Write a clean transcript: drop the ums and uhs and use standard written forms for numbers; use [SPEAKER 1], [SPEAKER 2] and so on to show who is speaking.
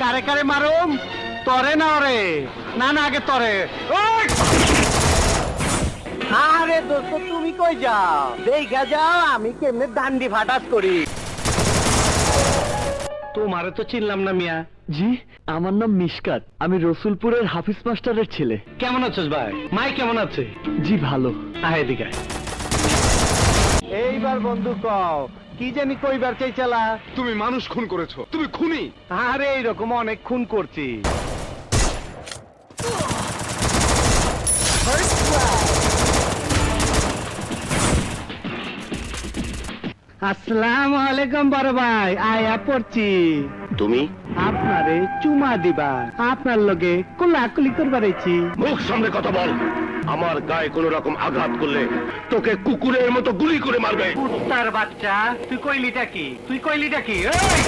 [SPEAKER 1] কারে কারে মারুম তরে না ওরে না না আগে তরে আরে দোস্ত তুমি কই যাও দেখা যাও আমি কেমনে দান্ডি ফাটাস করি তোমারে তো চিনলাম না মিয়া
[SPEAKER 2] জি আমার নাম মিশকাত আমি রসুলপুরের হাফিজ মাস্টারের ছেলে
[SPEAKER 1] কেমন আছিস ভাই মাই কেমন আছে
[SPEAKER 2] জি ভালো
[SPEAKER 1] আয় এদিকে আয়। এইবার বন্ধু কও কি জানি কইবার চাইছালা
[SPEAKER 3] তুমি মানুষ খুন করেছো, তুমি খুনি।
[SPEAKER 1] আরে এইরকম অনেক খুন করছি আসসালামু আলাইকুম বড় ভাই আয়া পড়ছি
[SPEAKER 3] তুমি
[SPEAKER 1] আপনারে চুমা দিবা আপনার লগে কোলাকুলি করবার আইছি
[SPEAKER 3] মুখ সামনে কথা বল। আমার গায়ে কোন রকম আঘাত করলে তোকে কুকুরের মতো গুলি করে মারবে।
[SPEAKER 1] কুত্তার বাচ্চা তুই কইলিটা কি তুই কইলিটা কি এই